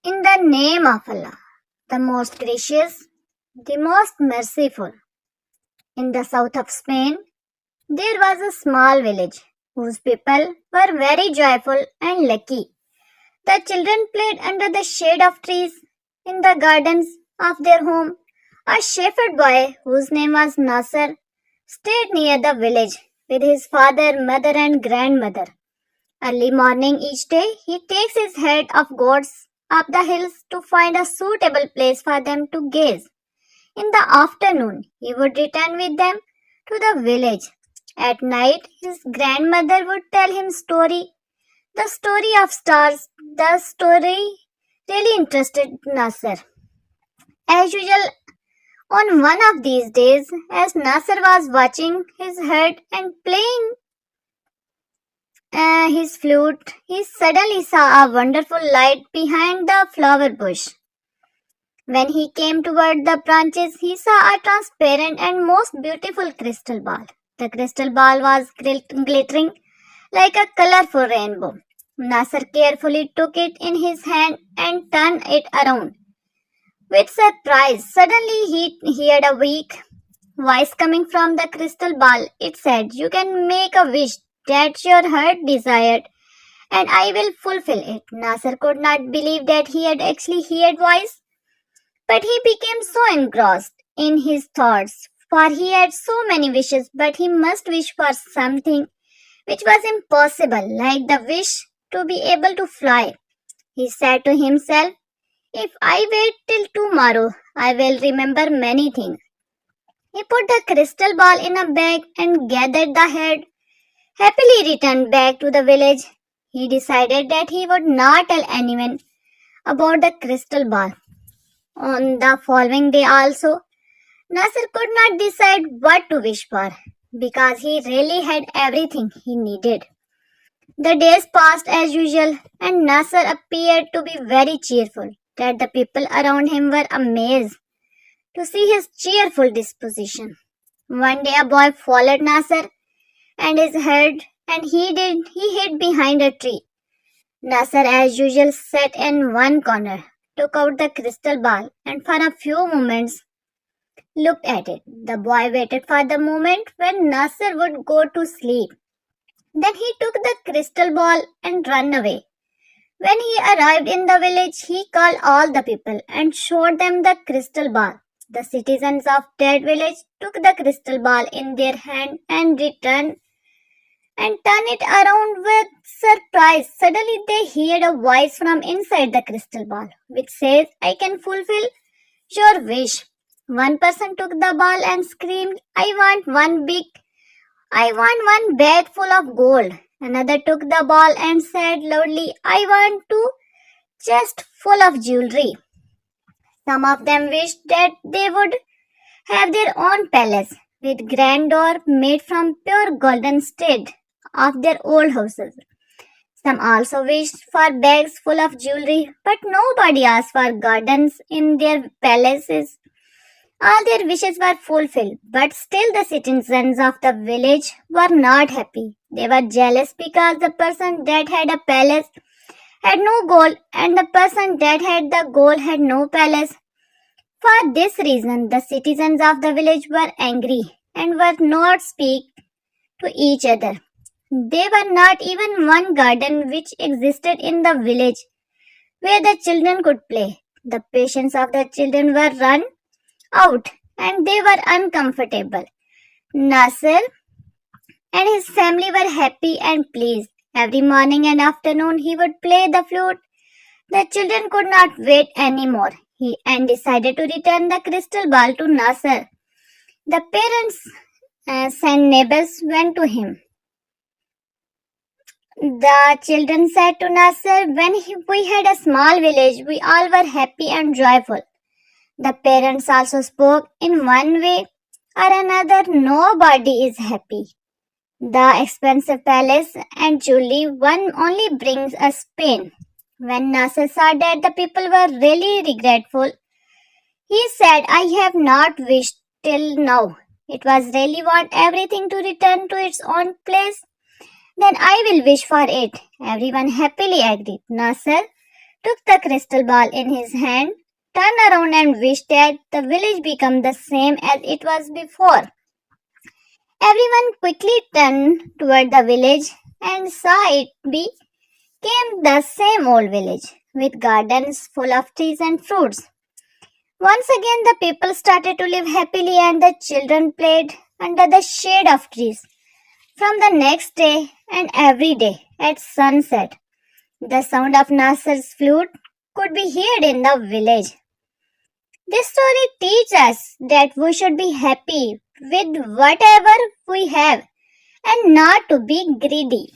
In the name of Allah, the most gracious, the most merciful. In the south of Spain, there was a small village whose people were very joyful and lucky. The children played under the shade of trees in the gardens of their home. A shepherd boy, whose name was Nasser, stayed near the village with his father, mother, and grandmother. Early morning each day, he takes his herd of goats up the hills to find a suitable place for them to gaze. In the afternoon, he would return with them to the village. At night, his grandmother would tell him the story of stars. The story really interested Nasser. As usual, on one of these days, as Nasser was watching his herd and playing his flute, he suddenly saw a wonderful light behind the flower bush. When he came toward the branches, he saw a transparent and most beautiful crystal ball. The crystal ball was glittering like a colorful rainbow. Nasser carefully took it in his hand and turned it around. With surprise, suddenly he heard a weak voice coming from the crystal ball. It said, "You can make a wish that your heart desired, and I will fulfill it." Nasser could not believe that he had actually heard voice, but he became so engrossed in his thoughts, for he had so many wishes, but he must wish for something which was impossible, like the wish to be able to fly. He said to himself, "If I wait till tomorrow, I will remember many things." He put the crystal ball in a bag and gathered the head. Happily returned back to the village. He decided that he would not tell anyone about the crystal ball. On the following day also, Nasser could not decide what to wish for because he really had everything he needed. The days passed as usual, and Nasser appeared to be very cheerful, that the people around him were amazed to see his cheerful disposition. One day a boy followed Nasser and his herd, and he hid behind a tree. Nasser, as usual, sat in one corner, took out the crystal ball, and for a few moments looked at it. The boy waited for the moment when Nasser would go to sleep. Then he took the crystal ball and ran away. When he arrived in the village, he called all the people and showed them the crystal ball. The citizens of that village took the crystal ball in their hand and turned it around with surprise. Suddenly they heard a voice from inside the crystal ball, which says, "I can fulfill your wish." One person took the ball and screamed, I want one bag full of gold." Another took the ball and said loudly, "I want two chests full of jewelry." Some of them wished that they would have their own palace with grand door made from pure golden instead of their old houses. Some also wished for bags full of jewelry, but nobody asked for gardens in their palaces. All their wishes were fulfilled, but still the citizens of the village were not happy. They were jealous because the person that had a palace had no gold, and the person that had the gold had no palace. For this reason, the citizens of the village were angry and would not speak to each other. There were not even one garden which existed in the village where the children could play. The patience of the children were run out and they were uncomfortable. Nasser and his family were happy and pleased. Every morning and afternoon he would play the flute. The children could not wait anymore and decided to return the crystal ball to Nasser. The parents and neighbors went to him. The children said to Nasser, "When we had a small village, we all were happy and joyful." The parents also spoke, "In one way or another, nobody is happy. The expensive palace and jewelry one only brings us pain." When Nasser saw that the people were really regretful, he said, "I have not wished till now. It was really want everything to return to its own place. Then I will wish for it." Everyone happily agreed. Nasser took the crystal ball in his hand, turned around and wished that the village become the same as it was before. Everyone quickly turned toward the village and saw it became the same old village with gardens full of trees and fruits. Once again, the people started to live happily and the children played under the shade of trees. From the next day and every day at sunset, the sound of Nasser's flute could be heard in the village. This story teaches us that we should be happy with whatever we have and not to be greedy.